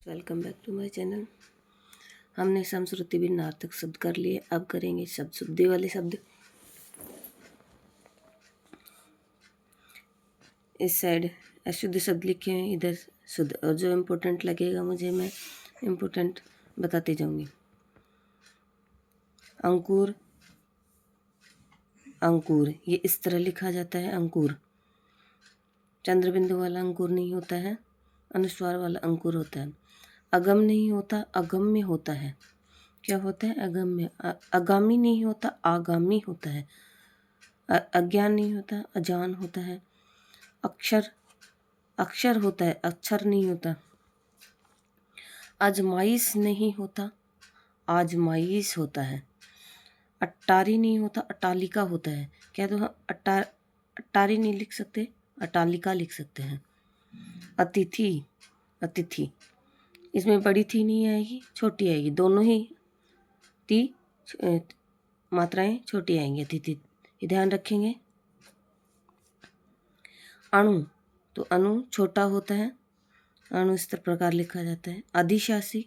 Welcome back to my channel. हमने समश्रुति भी नार्थक शब्द कर लिए। अब करेंगे शब्द शुद्धि वाले शब्द। इस साइड अशुद्ध शब्द लिखे हैं, इधर शुद्ध, और जो इम्पोर्टेंट लगेगा मुझे मैं इम्पोर्टेंट बताती जाऊंगी। अंकुर, अंकुर ये इस तरह लिखा जाता है, अंकुर। चंद्रबिंदु वाला अंकुर नहीं होता है, अनुस्वार वाला अंकुर होता है। अगम नहीं होता, अगम्य होता है। क्या होता है? अगम्य। आगामी नहीं होता, आगामी होता है। अज्ञान नहीं होता, अजान होता है। अक्षर, अक्षर होता है, अक्षर नहीं होता। अजमाइश नहीं होता, आजमाइश होता है। अट्टारी नहीं होता, अटालिका होता है। क्या तो हम अट्टारी नहीं लिख सकते, अटालिका लिख सकते हैं। अतिथि, अतिथि इसमें बड़ी थी नहीं आएगी, छोटी आएगी। दोनों ही ती मात्राएं छोटी आएंगी, अतिथि, ये ध्यान रखेंगे। अणु, तो अणु छोटा होता है, अणु इस प्रकार लिखा जाता है। अधिशासी,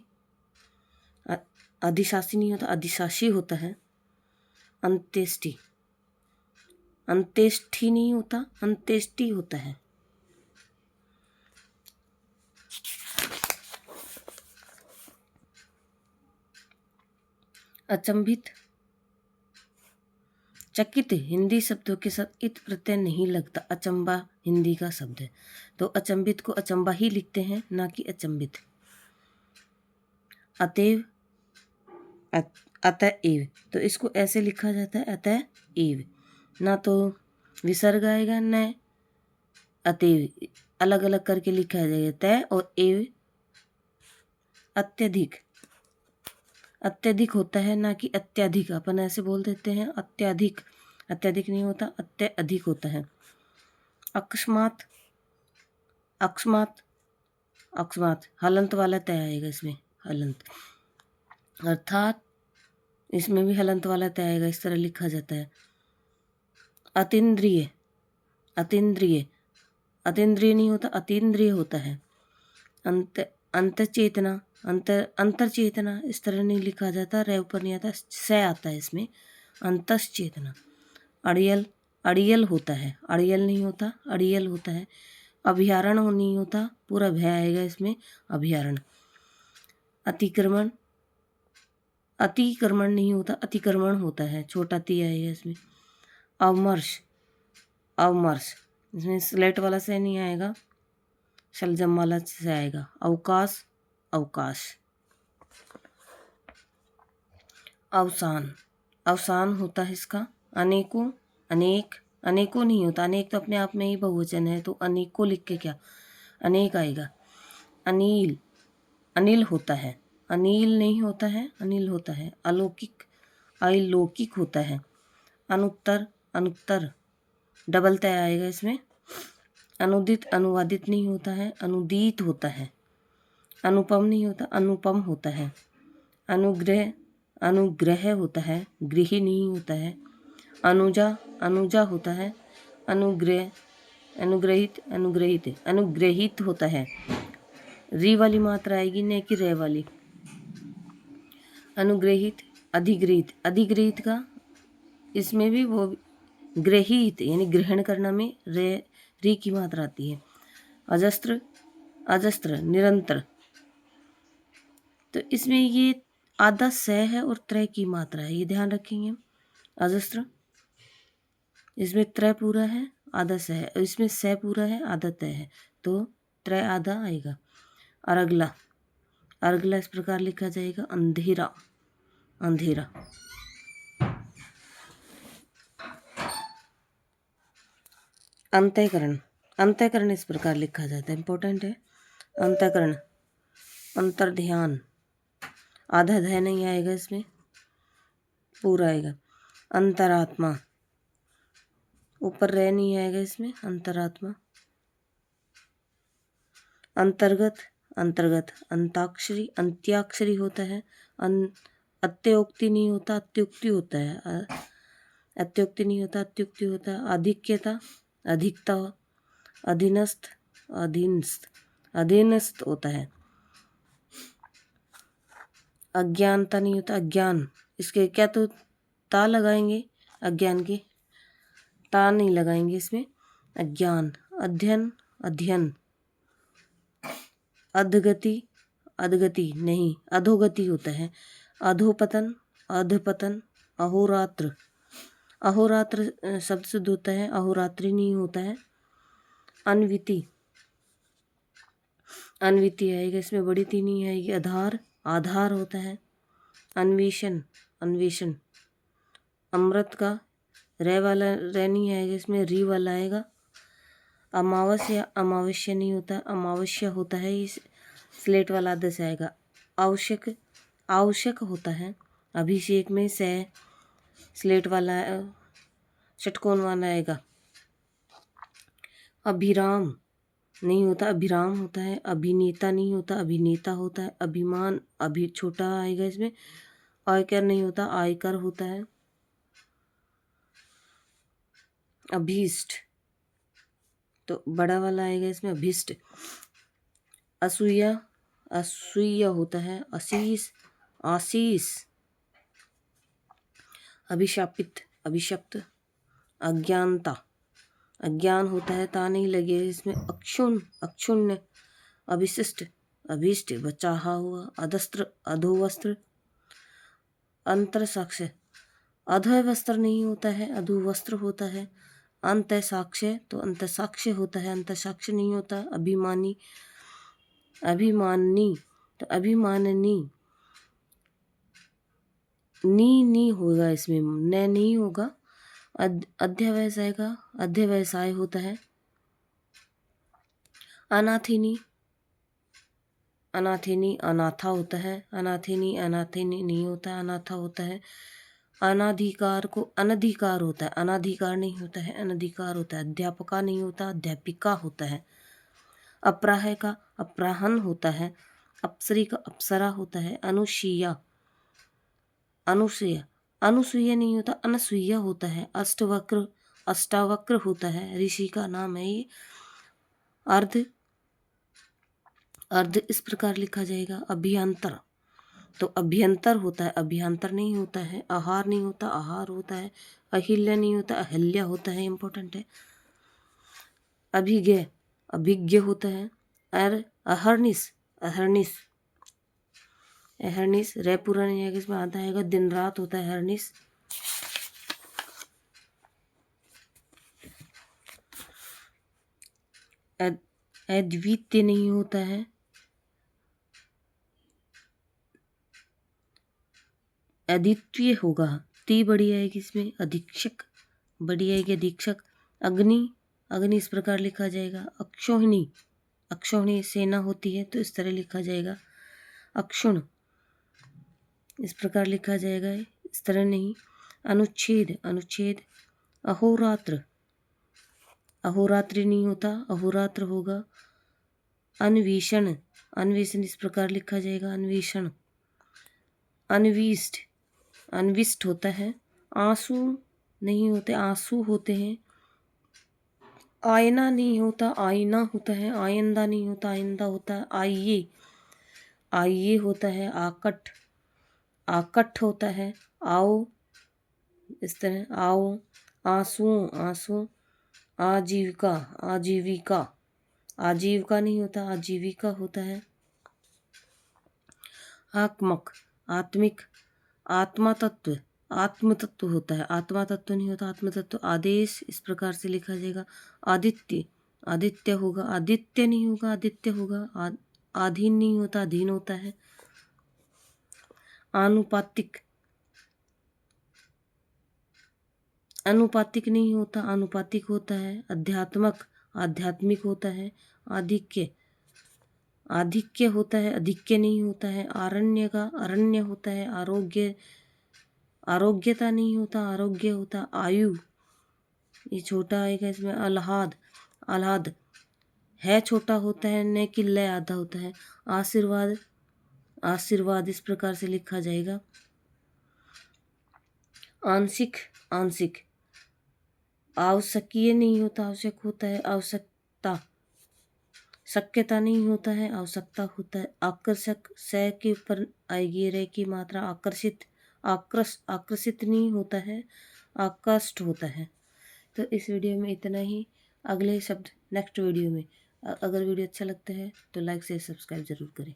अधिशासी नहीं होता, अधिशासी होता है। अंत्येष्टि, अंत्येष्टि नहीं होता, अंत्येष्टि होता है। अचंभित, चकित हिंदी शब्दों के साथ इत प्रत्यय नहीं लगता, अचंबा हिंदी का शब्द है, तो अचंभित को अचंबा ही लिखते हैं, ना कि अचंभित। अतएव, अतएव, तो इसको ऐसे लिखा जाता है, अतएव, ना तो विसर्ग आएगा न अतएव, अलग अलग करके लिखा जाएगा, तय और एव। अत्यधिक, अत्यधिक होता है, ना कि अत्यधिक। अपन ऐसे बोल देते हैं अत्यधिक, अत्यधिक नहीं होता, अत्यधिक होता है। अकस्मात, अकस्मात, अकस्मात हलंत वाला तय आएगा इसमें, हलंत। अर्थात इसमें भी हलंत वाला तय आएगा, इस तरह लिखा जाता है। अतीन्द्रिय, अतीन्द्रिय, अतीन्द्रिय नहीं होता, अतीन्द्रिय होता है। अंतचेतना, अंतर चेतना इस तरह नहीं लिखा जाता, रे ऊपर नहीं आता, से आता है इसमें। अंतश्चेतना। अड़ियल, अड़ियल होता है, अड़ियल नहीं होता, अड़ियल होता है। अभ्यारण नहीं होता, पूरा भय आएगा इसमें, अभ्यारण। अतिक्रमण, अतिक्रमण नहीं होता, अतिक्रमण होता है, छोटा ती आएगा इसमें। अवमर्श, अवमर्श इसमें स्लेट वाला से नहीं आएगा, शलजम वाला से आएगा। अवकाश, अवकाश। अवसान, अवसान होता है इसका। अनेकों, अनेक, अनेकों नहीं होता, अनेक तो अपने आप में ही बहुवचन है, तो अनेकों लिख के क्या, अनेक आएगा। अनिल, अनिल होता है, अनिल नहीं होता है, अनिल होता है। अलौकिक, अलौकिक होता है। अनुत्तर, अनुत्तर डबल तय आएगा इसमें। अनुदित, अनुवादित नहीं होता है, अनुदीत होता है। अनुपम नहीं होता, अनुपम होता है। अनुग्रह, अनुग्रह होता है, गृही नहीं होता है। अनुजा, अनुजा होता है। अनुग्रह, अनुग्रहित, अनुग्रहित, अनुग्रहित होता है। री वाली मात्रा आएगी, न कि रे वाली। अनुग्रहित, अधिग्रहित, अधिग्रहित का इसमें भी वो ग्रहित यानी ग्रहण करना में रे, री की मात्रा आती है। अजस्त्र, अजस्त्र निरंतर, तो इसमें ये आधा स है और त्रय की मात्रा है, ये ध्यान रखेंगे। अजस्त्र, इसमें त्रय पूरा है, आधा स है, और इसमें स पूरा है, आधा तय है, तो त्रय आधा आएगा। अरगला, अरगला इस प्रकार लिखा जाएगा, अंधेरा, अंधेरा। अंतःकरण, अंतःकरण इस प्रकार लिखा जाता है, इंपॉर्टेंट है। अंतःकरण, अंतर्ध्यान, आधा ध्यान नहीं आएगा इसमें, पूरा आएगा। अंतरात्मा, ऊपर रह नहीं आएगा इसमें, अंतरात्मा। अंतर्गत, अंतर्गत, अंताक्षरी, अंत्याक्षरी होता है। अत्योक्ति नहीं होता, अत्युक्ति होता है। अत्युक्ति नहीं होता, अत्युक्ति होता है। आधिक्यता, अधिकता। अधीनस्थ, अधीनस्थ, अधीनस्थ होता है। अज्ञानता नहीं होता, अज्ञान। इसके क्या तो ता लगाएंगे, अज्ञान के ता नहीं लगाएंगे इसमें। अज्ञान। अध्ययन, अध्ययन। अधगति, अधगति नहीं, अधोगति होता है। अधोपतन, अधपतन। अहोरात्र, अहोरात्र शब्द सिद्ध होता है, अहोरात्रि नहीं होता है। अन्विति, अन्विति आएगा इसमें, बड़ी ती नहीं आएगी। आधार, आधार होता है। अन्वेषण, अन्वेषण। अमृत का रे वाला रे नहीं आएगा इसमें, री वाला आएगा। अमावस्या, अमावस्या नहीं होता, अमावस्या होता है, इस स्लेट वाला आधा से आएगा। आवश्यक, आवश्यक होता है। अभिषेक में से स्लेट वाला षटकोण वाला आएगा। अभिराम नहीं होता, अभिराम होता है। अभिनेता नहीं होता, अभिनेता होता है। अभिमान, अभी छोटा आएगा इसमें। आयकर नहीं होता, आयकर होता है। अभीष्ट तो बड़ा वाला आएगा इसमें, अभीष्ट। असूया, असूया होता है। आशीष, आशीष। अभिशापित, अभिशप्त। अज्ञानता, अज्ञान होता है, ता नहीं लगे इसमें। अक्षुण, अक्षुण्य। अभिशिष्ट, अभीष्ट बचाहा हुआ। अधस्त्र, अधोवस्त्र। अंतर साक्ष्य, अध वस्त्र नहीं होता है, अधो वस्त्र होता है। अंत साक्ष्य तो अंत साक्ष्य होता है, अंत साक्ष्य नहीं होता। अभिमानी, अभिमानी तो अभिमाननी। नी होगा इसमें, न नहीं होगा। अध्यवसाय का अध्यवसाय होता है। अनाथिनी, अनाथिनी अनाथा होता है। अनाथिनी, अनाथिनी नहीं होता, अनाथा होता है। अनाधिकार को अनधिकार होता है, अनाधिकार नहीं होता है, अनधिकार होता है। अध्यापका नहीं होता, अध्यापिका होता है। अपराह का अपराहन होता है। अप्सरी का अप्सरा होता है। अनुशिया, अनुसूया, अनुसूया नहीं होता, अनसूया होता है। अष्टवक्र, अष्टावक्र होता है, ऋषि का नाम है ये। अर्ध, अर्ध इस प्रकार लिखा जाएगा। अभियंतर तो अभ्यंतर होता है, अभ्यंतर नहीं होता है। आहार नहीं होता, आहार होता है। अहिल्या नहीं होता, अहिल्या होता है, इंपॉर्टेंट है। अभिज्ञ, अभिज्ञ होता है। अहर्निश, अहर्निश, अहर्निश रे पूरा नहीं आएगा इसमें, आधा आएगा। दिन रात होता है हर्निश। अद्वितीय नहीं होता है। अद्वितीय होगा, ती बड़ी आएगी इसमें। अधीक्षक बड़ी आएगी, अधीक्षक। अग्नि, अग्नि इस प्रकार लिखा जाएगा। अक्षोहिणी, अक्षोहिणी सेना होती है तो इस तरह लिखा जाएगा। अक्षुण इस प्रकार लिखा जाएगा, इस तरह नहीं। अनुच्छेद, अनुच्छेद। अहोरात्र, अहोरात्रि नहीं होता, अहोरात्र होगा। अन्वेषण, अन्वेषण इस प्रकार लिखा जाएगा, अन्वेषण। अन्विष्ट, अन्विष्ट होता है। आंसू नहीं होते, आंसू होते हैं। आयना नहीं होता, आईना होता है। आइंदा नहीं होता, आइंदा होता है। आइए, आइए होता है। आकट, आकट होता है। आओ इस तरह, आओ। आंसू, आंसू। आजीविका, आजीविका, आजीविका नहीं होता, आजीविका होता है। आत्मक, आत्मिक। आत्मा तत्व, आत्म तत्व होता है, आत्मा तत्व नहीं होता, आत्म तत्व। आदेश इस प्रकार से लिखा जाएगा। आदित्य, आदित्य होगा, आदित्य नहीं होगा, आदित्य होगा। आधीन नहीं होता, अधीन होता है। आनुपातिक, अनुपातिक नहीं होता, आनुपातिक होता है। अध्यात्मक, आध्यात्मिक होता है। आधिक्य, आधिक्य होता है, अधिक्य नहीं होता है। आरण्य का अरण्य होता है। आरोग्य, आरोग्यता नहीं होता, आरोग्य होता। आयु ये छोटा आएगा इसमें। आह्लाद, आह्लाद है छोटा होता है, न कि लय आधा होता है। आशीर्वाद, आशीर्वाद इस प्रकार से लिखा जाएगा। आंशिक, आंशिक। आवश्यकीय नहीं होता, आवश्यक होता है। आवश्यकता, शक्यता नहीं होता है, आवश्यकता होता है। आकर्षक, स के ऊपर आएगी रे की मात्रा। आकर्षित, आकर्षित नहीं होता है, आकर्षित होता है। तो इस वीडियो में इतना ही। अगले शब्द नेक्स्ट वीडियो में। अगर वीडियो अच्छा लगता है तो लाइक शेयर सब्सक्राइब जरूर करें।